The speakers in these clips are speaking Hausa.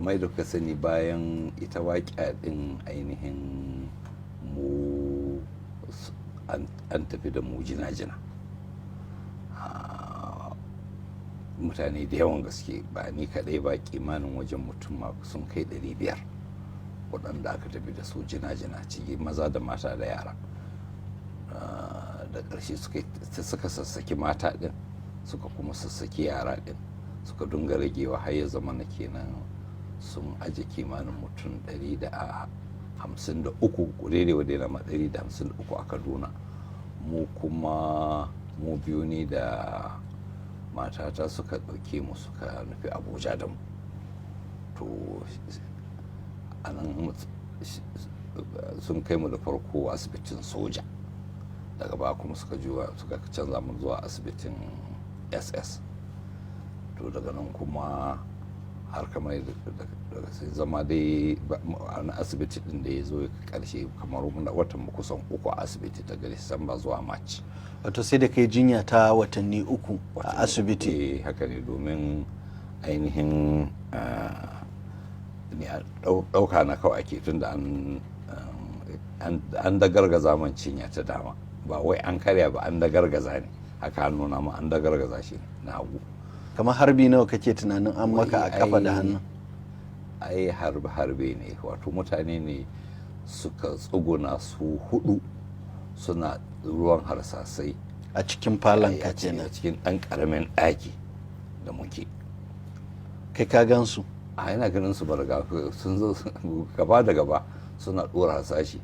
mai da ka sani bayan ita waƙa ɗin ainihin mu an tafi da mu jina-jina, mutane da yawan gaske, ba ni kaɗai ba, kimanin wajen mutum sun kai 500 waɗanda aka tafi da su jina-jina, ciki maza da mata da yara. Da ƙarshe suka sassaki mata ɗin, suka kuma sassaki yara ɗin, suka dunga ragewa har ya zama na kenan sun aje kimanin mutum 153 daidai wa daidai 153 a Kaduna. Mu kuma mu biyu ne da matata suka ɗauke mu suka nufi Abuja da mu. To anan sun kai mu da farko asibitin soja, daga baya kuma suka canza mu zuwa asibitin SS. To daga nan kuma har kamar sai zama dai na asibiti din da ya zo karshe kamar watan kusan 3 a asibiti daga Disamba zuwa March. Wato sai da kai jinya ta watanni 3 a asibiti. Haka ne, domin ainihin ɗauka na kawai ake tun da an da gargaza man cinya ta dama, ba wai an karya ba, an da gargaza ne, haka an nuna ma an da gargaza shi na hagu. Kamar harbi nawa kake tunanin an maka a kafa da hannu? Ai harbe ne, wato mutane ne suka tsuguna su 4 suna ruwan harsasai a cikin falon ka kenan, a cikin ɗan ƙaramin ɗaki da muke. Kai ka gan su? A yana ganin su barga, sun zo gaba da gaba suna ɗora harsashi.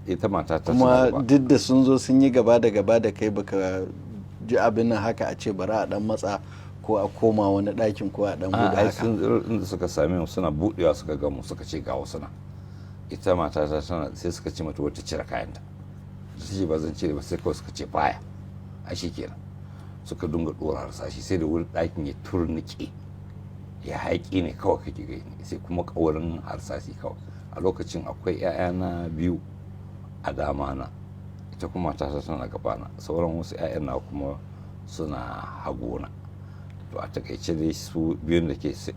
Ita mata ta kuma duk da sun zo sun yi gaba da gaba da kai, baka ji abin nan haka a ce bari a dan matsa ko a koma wani ɗakin ko a dan buɗe haka? Inda suka same mu suna buɗewa suka ga mu suka ce ga wasu na. Ita mata ta tana sai suka ce mata wata cire kayanta, ta ce ba zan cire ba, sai kawai suka ce baya. A shi kenan suka dunga ɗora harsashi sai da wuri ɗakin ya turnike, ya haƙi ne kawai kake gani, sai kuma ƙaurin harsashi kawai. A lokacin akwai 'ya'yana 2 a dama na, ita kuma matata tana gabana, sauran wasu 'ya'yan na kuma suna hagona. To a takaice dai su biyun da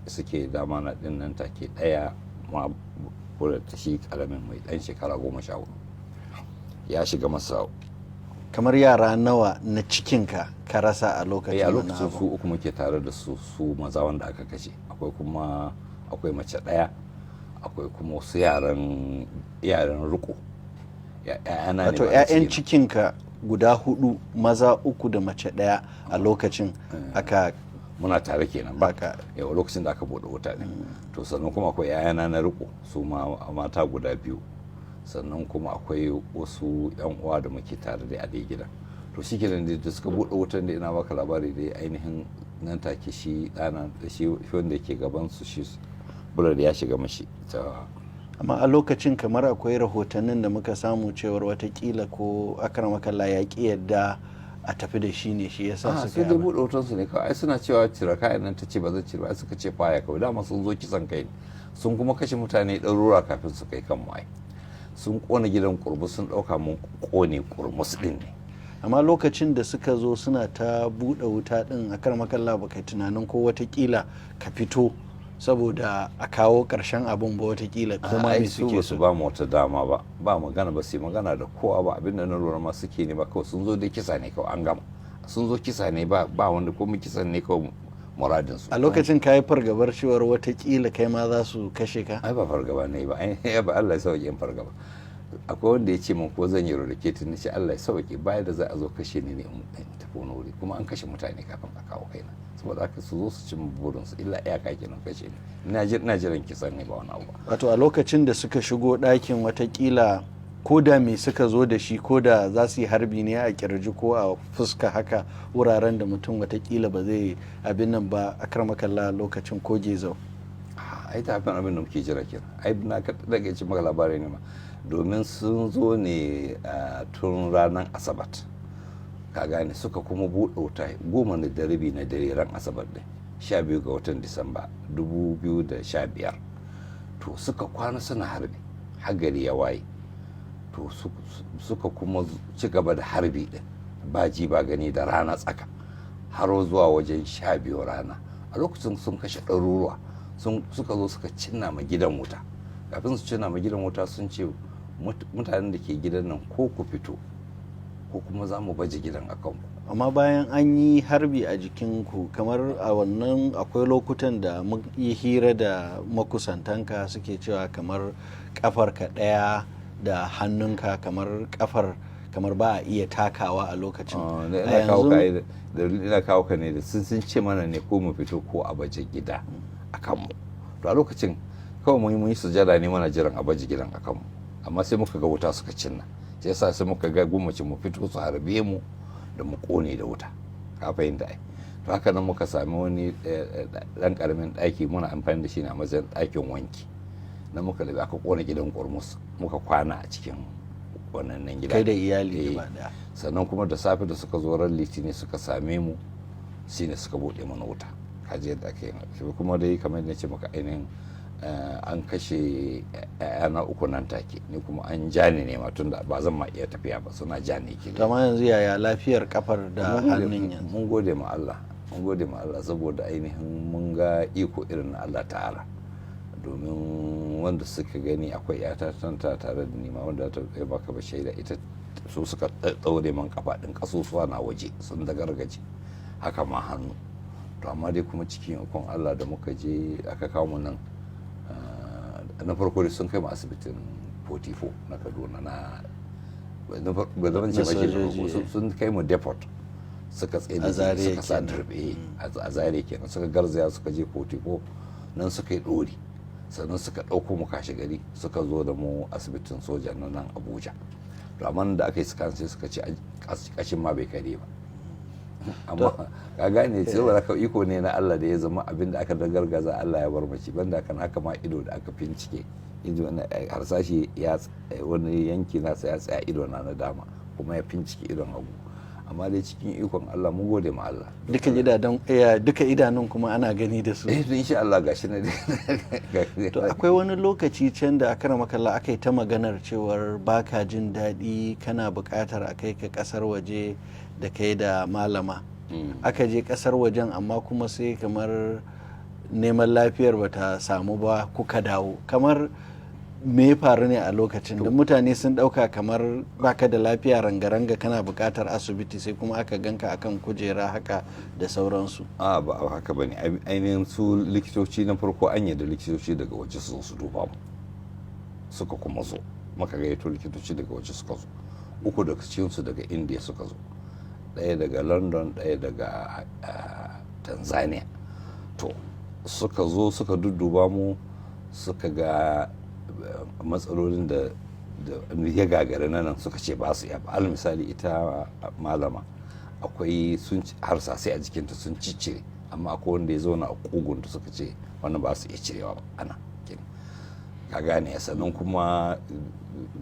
suke dama na din nan take, ɗaya ma kula ta shi karamin mai ɗan shekara 14 ya shiga masa. Kamar yara nawa na cikinka ka rasa a lokacin? A lokacin su 3 muke tare da su maza wanda aka kashe, akwai mace 1, akwai kuma wasu yaran riko. Wato 'ya'yan cikinka guda 4, maza 3 da mace 1 a lokacin aka muna tare kenan baka yawa lokacin da aka bude wuta ne. To sannan kuma akwai 'ya'yana na riko, su mata guda 2, sannan kuma akwai wasu 'yan uwa da muke tare da a dai gidan. To shi kenan da suka bude wutan da ina baka labari dai ainihin nan take shi ɗana da shi wanda yake gaban su, shi bular ya shiga mashi. Amma a lokacin kamar akwai rahotannin da muka samu cewar watakila ko akramakallah ya ki yadda a tafi da shi ne, shi yasa suka yi. Sai da buɗe wutansu ne kawai, suna cewa cire kayan nan, ta ce ba zan cire ba, suka ce faya kawai, dama sun zo kisan kai ne, sun kuma kashe mutane ɗarura kafin su kai kan mai, sun ƙona gidan kurmus, sun ɗauka mun ƙone kurmus ɗin ne. Amma lokacin da suka zo suna ta buɗe wuta ɗin, akramakallah ba kai tunanin ko watakila ka fito saboda a kawo ƙarshen abin ba watakila kuma me suke su ba mu wata dama ba magana, ba su magana da kowa ba, abinda na lura ma suke ne ba, kawai sun zo dai kisa ne kawai, an gama, sun zo kisa ne ba wanda kuma kisan ne kawai muradin su. A lokacin ka yi fargabar cewar watakila kai ma za su kashe ka? Ai ba fargaba ne ba, ba Allah ya sauke in fargaba. Akwai wanda ya ce min ko zan yi rarrake ni ce Allah ya sauke, baya da za a zo kashe ni ne in tafi wani wuri, kuma an kashe mutane kafin a kawo kaina, saboda haka su zo su cin burinsu, illa iyaka kenan kashe ni, ina jiran kisan ne ba wani abu. Wato a lokacin da suka shigo ɗakin watakila ko da me suka zo da shi, ko da za su yi harbi ne a kirji ko a fuska haka, wuraren da mutum watakila ba zai abin nan ba, akramakallah lokacin ko gezau? Ai ta abin da muke jira kenan, ai na daga ci maka labarai ne ma, domin sun zo ne tun ranar Asabar, ka gane, suka kuma buɗe wuta 10:30 na dare ran Asabar ɗin 12 ga watan Disamba 2015. To suka kwana suna harbi har gari ya waye, to suka kuma ci gaba da harbi ɗin ba ji ba gani da rana tsaka har zuwa wajen 12 rana. A lokacin sun kashe ɗaruruwa, suka zo suka cinna ma gidan wuta. Kafin su cinna ma gidan wuta sun ce mutanen da ke gidan nan ko ku fito ko kuma za mu baje gidan a kanku. Amma bayan an yi harbi a jikinku, kamar a wannan akwai lokutan da mun yi hira da makusantanka suke cewa kamar kafarka ɗaya da hannunka kamar ba a iya takawa a lokacin. Ina kawo ka ne da sun ce mana ne ko mu fito ko a baje gida a kanmu. To a lokacin kawai mun yi sujada ne mana jiran a baje gidan a kanmu, amma sai muka ga wuta suka cinna, sai yasa sai muka ga gwamnati mu fito su harbe mu da mu kone da wuta, ka fahimta ai. To haka nan muka sami wani dan karamin daki muna amfani da shi ne a matsayin dakin wanki, na muka labi aka kona gidan kurmus, muka kwana a cikin wannan nan gida kai da iyali gaba daya. Sannan kuma da safe da suka zo ran litini suka same mu, shine suka bude mana wuta, kaji yadda aka yi. Kuma dai kamar yadda ce maka ainihin an kashe yana uku nan take, ni kuma an ja ni ne ma tun da ba zan ma iya tafiya ba, suna ja ni ke. Amma yanzu yaya lafiyar kafar da hannun yanzu? Mun gode ma Allah, mun gode ma Allah saboda ainihin mun ga iko irin na Allah ta'ala. Domin wanda suka gani akwai yata tanta tare da nima wanda ta kai baka ba shaida, ita su suka daure man kafa din, kasusuwa na waje sun da gargaje, haka ma hannu. To amma dai kuma cikin ikon Allah da muka je aka kawo mu nan, na farko da sun kai mu asibitin 44 na Kaduna sun kai mu depot, suka tsaye suka sa dirbe a zare kenan, suka garzaya suka je 44 nan suka yi dori, sannan suka ɗauko mu kashe gari suka zo da mu asibitin soja na nan Abuja. To amma da aka yi scan sai suka ce kashin ma bai kare ba, amma ka gane saboda ka iko ne na Allah da ya zama abin da aka gargaza Allah ya bar mace, banda kan haka ma ido da aka bincike ido na harsashi ya wani yanki nasa ya tsaya ido na dama kuma ya bincike idon hagu, amma dai cikin ikon Allah mun gode ma Allah. Duka idanun kuma ana gani da su. Insha Allah gashi na. To akwai wani lokaci can da aka makalla aka yi ta maganar cewar baka jin daɗi, kana buƙatar a kai ka ƙasar waje da kai da malama. Aka je ƙasar wajen amma kuma sai kamar neman lafiyar bata samu ba kuka dawo. Kamar me ya faru ne a lokacin da mutane sun dauka kamar baka da lafiya ranga-ranga kana bukatar asibiti, sai kuma aka ganka akan kujera haka da sauransu? Ba haka bane, ainihin su likitoci na farko an yi da likitoci daga waje su duba mu, suka kuma zo maka gayyato likitoci daga waje suka zo, uku daga cikinsu daga India suka zo, ɗaya daga London, ɗaya daga Tanzania. To suka zo suka dudduba mu, suka ga matsalolin da ya gagara nan, suka ce ba su yaba. Al misali ita malama akwai sun harsasai a jikinta sun ciccire, amma akwai wanda ya zauna a kugunta suka ce wannan ba su iya cirewa ba ana ka gane. Sannan kuma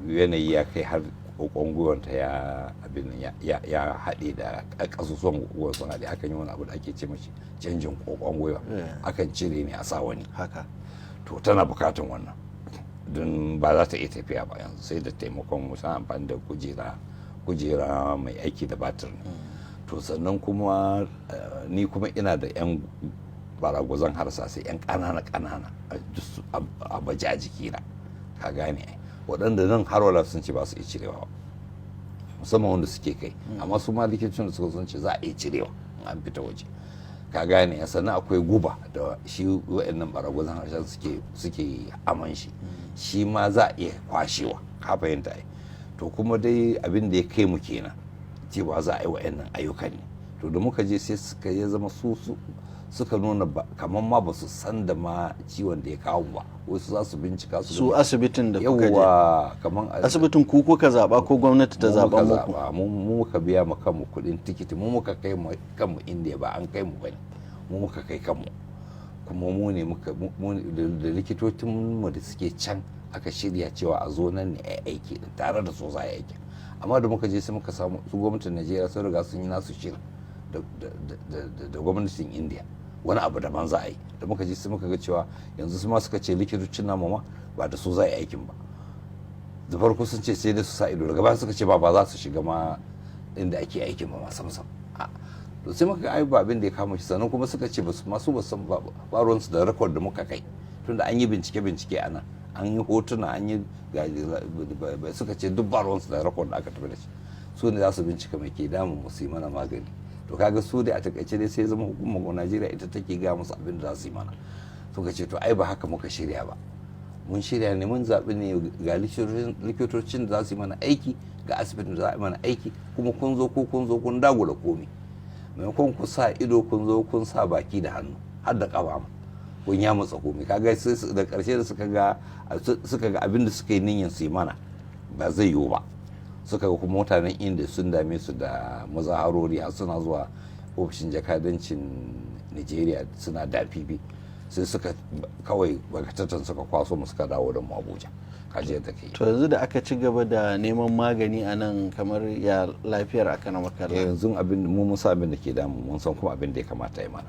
yanayi ya kai har kokon gwiwanta ya haɗe da ƙasusuwan gwiwa sun haɗe, akan yi wani abu da ake ce mashi canjin kokon gwiwa, akan cire ne a sa wani haka. To tana bukatun wannan don ba za ta iya tafiya ba yanzu, sai da taimakon musan amfani da kujera mai aiki da batir ne. To sannan kuma ni kuma ina da 'yan baragwazon harsasai 'yan ƙanana a baje a jikina, ka gane, waɗanda nan har wala sun ce ba su iya cirewa ba, musamman wanda suke kai, amma su ma likitocin da suka sun ce za a iya cirewa an fita waje, ka gane. Sannan akwai guba da shi wa'annan baragwazon harshen suke aman shi ma za a iya kwashewa, ka fahimta ai. To kuma dai abin da ya kai mu kenan cewa za a yi wa'annan ayyukan ne. To da muka je sai suka ya zama suka nuna kamar ma ba su san da ma ciwon da ya kawo ba, wasu za su bincika su asibitin da kuka je. Yawa, kamar asibitin ku kuka zaba ko gwamnati ta zaba muku? mu muka biya mu kanmu kudin tikiti, mu muka kai mu kanmu India, ba an kai mu bane, mu muka kai kanmu, kuma mu ne da likitocin mu da suke can aka shirya cewa a zo nan ne a aiki tare da su za a aiki. Amma da muka je sai muka samu su gwamnatin Najeriya sun riga sun yi nasu shirin da gwamnatin India, wani abu daban za a yi. Da muka je sai muka ga cewa yanzu su ma suka ce likitocin namu ma ba da su za a yi aikin ba. Da farko sun ce sai da su sa ido, daga baya suka ce ba za su shiga ma inda ake aikin ba ma sam. To sai muka ga ai ba abin da ya kama shi. Sannan kuma suka ce ba su san ba ruwansu da rekod da muka kai tunda an yi bincike a nan, an yi hotuna, an yi suka ce duk ba ruwansu da rakon da aka tafi da shi, su ne za su bincika mai ke damun mu su yi mana magani. To kaga su dai a takaice dai sai zama hukumar Najeriya ita take ga musu abin da za su yi mana. Suka ce to ai ba haka muka shirya ba, mun shirya ne mun zaɓi ne ga likitocin da za su yi mana aiki, ga asibitin da za a yi mana aiki, kuma kun zo kun dagula komi, maimakon ku sa ido kun zo kun sa baki da hannu har da ƙafa ma kun ya matsa komi. Kaga sai da ƙarshe da suka ga abin da suka yi niyyar su yi mana ba zai yiwu ba, suka ga kuma mutanen inda sun dame su da mazaharori har suna zuwa ofishin jakadancin Nigeria suna dafifi, sai suka kawai bagatatan suka kwaso mu suka dawo da mu Abuja. Kaje yadda ke. To yanzu da aka ci gaba da neman magani a nan, kamar ya lafiyar aka na makalla? Yanzu abin mun san abin da ke damu, mun san kuma abin da ya kamata ya mana.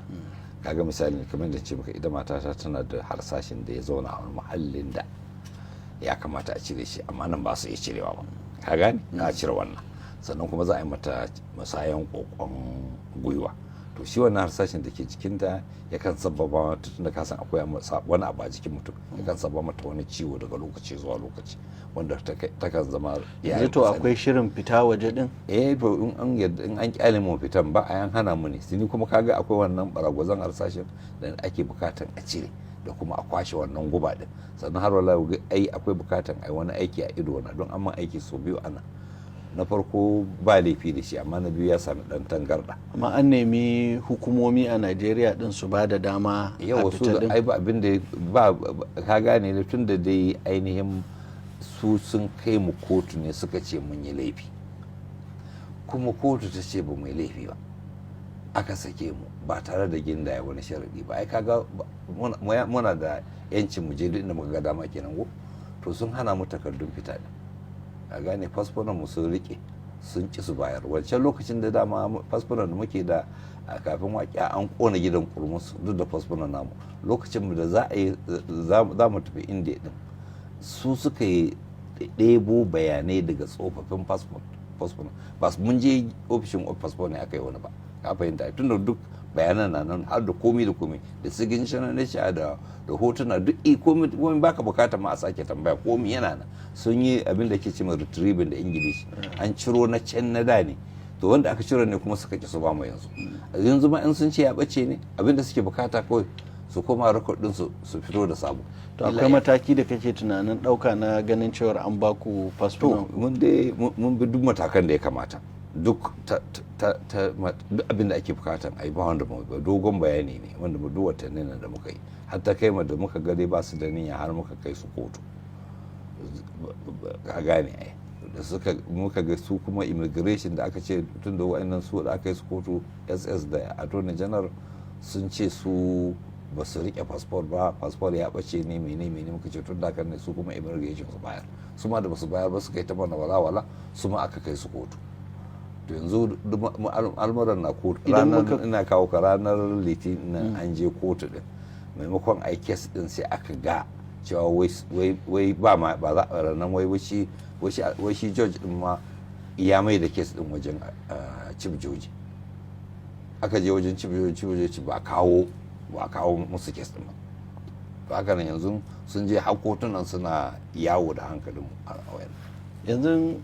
Kaga misali kamar da ce maka, ita matata tana da harsashin da ya zauna a wani muhallin da ya kamata a cire shi, amma nan ba su iya cirewa ba. Ka gane? Ka cire wannan, sannan kuma za a yi mata masayan kokon gwiwa. To shi wannan harsashin da ke jikinta yakan sababa, tun da ka san akwai wani abu a jikin mutum, yakan sababa mata wani ciwo daga lokaci zuwa lokaci, wanda takan zama yanzu. To akwai shirin fita waje din? To in an kyale mu fitan ba a yan hana mu ne, sini kuma kaga akwai wannan baragwazon harsashin da ake bukatan a cire da kuma a kwashe wannan guba din, sannan har wala akwai bukatan a wani aiki a ido na, don amma aiki sau biyu ana, na farko ba laifi da shi, amma na biyu ya sami dan tangarda. Amma an nemi hukumomi a Najeriya din su ba da dama a fita din? Ai ba abin da ba, ka gane da tun da dai ainihin su sun kai mu kotu ne suka ce mun yi laifi, kuma kotu ta ce ba mu yi laifi ba, aka sake mu ba tare da gindaya wani sharadi ba. Ai kaga muna da yancin mu je duk inda muka ga dama kenan ko. To sun hana mu takardun fita din, a gane fasfonan mu sun rike, sun ki su bayar. Wancan lokacin da dama fasfonan da muke da kafin waƙiya an kona gidan kurmus duk da fasfonan namu. Lokacin da za mu tafi indiya din, su suka yi ɗebo bayanai daga tsofaffin fasfon. Ba mun je ofishin fasfon ne aka yi wani ba, ka fahimta, tun da duk bayanan na nan har da komi da komi, da sigin na da hotuna duk komi baka bukata ma a sake tambaya, komi yana nan. Sun yi abin da ke ce ma retrieving da Ingilishi, an ciro na can na da ne, to wanda aka ciro ne kuma suka ki su ba mu yanzu ma in sun ce ya bace ne, abin da suke bukata kawai su koma rekod din su fito da sabo. To akwai mataki da kake tunanin ɗauka na ganin cewar an baku fasfo? Mun bi duk matakan da ya kamata, duk abin da ake bukatan a yi ba wanda ba, dogon bayani ne wanda mu duk watannin nan da muka yi, har ta kai da muka gade ba su da niyya har muka kai su kotu. Ka gane ai, da muka ga su kuma immigration da aka ce tun da wa'annan su da aka yi su kotu, SS da Attorney General sun ce su ba su rike fasfor ba, fasfor ya bace ne mene muka ce tun da kan ne su kuma immigration su bayar, su ma da ba su bayar ba suka yi ta mana wala su ma aka kai su kotu. To yanzu al'amuran na kotu, ranar ina kawo ka ranar litinin an je kotu din, maimakon a kes din sai aka ga cewa wai ba za a ranar wai shi George din ma ya mai da kes din wajen Chief Joji, aka je wajen Chief Joji ba kawo musu kes din ba. To haka nan yanzu sun je har kotunan suna yawo da hankalin a wayan. Yanzu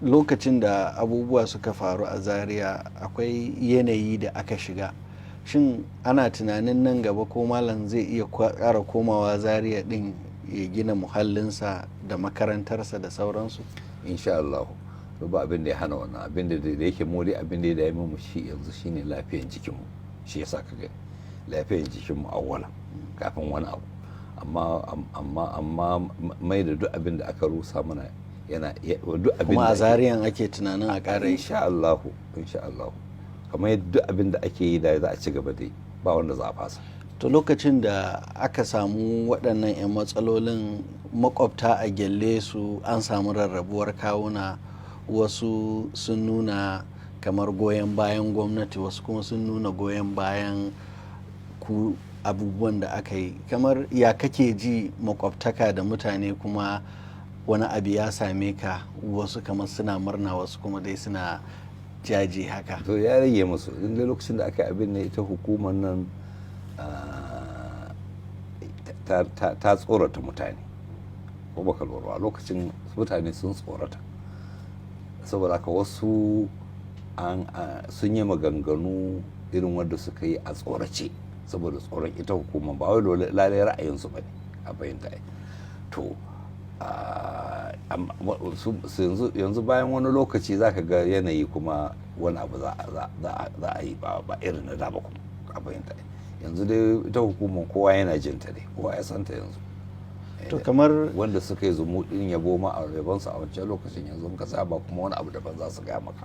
lokacin da abubuwa suka faru a Zaria akwai yanayi da aka shiga, shin ana tunanin nan gaba ko malam zai iya ƙara komawa Zaria din ya gina muhallinsa da makarantarsa da sauransu? Insha Allah, ba abin da ya hana wannan, abin da yake mu dai abin da ya dame mu shi yanzu shine lafiyar jikinmu, shi yasa ka gani lafiyar jikinmu awwala kafin wani abu. amma mai da duk abin da aka rusa mana yana duk abin kuma a Zariyan ake tunanin a ƙara. Insha Allah kamar duk abin da ake yi da za a ci gaba dai, ba wanda za a fasa. To lokacin da aka samu waɗannan 'yan matsalolin, makwabta a Gelle su an samu rarrabuwar kawuna, wasu sun nuna kamar goyon bayan gwamnati, wasu kuma sun nuna goyon bayan ku abubuwan da aka yi. Kamar ya kake ji makwabtaka da mutane kuma wani abu ya same ka, wasu kamar suna murna wasu kuma dai suna jaji haka? To ya rage musu, inda lokacin da aka yi abin ne ita hukumar nan ta tsorata mutane, ko baka lura lokacin mutane sun tsorata, saboda haka wasu sun yi maganganu irin wanda suka yi a tsorace saboda tsoron ita hukumar, ba wai lalai ra'ayinsu ba ne a bayyanta. To yanzu bayan wani lokaci za ka ga yanayi kuma wani abu za a yi ba irin na da ba kuma a bayyanta. Yanzu dai ita hukumar kowa yana jinta ne, kowa ya santa yanzu. To kamar wanda suka yi zumuɗin yabo ma a yabonsu a wancan lokacin yanzu ka saba kuma wani abu daban za su gaya maka.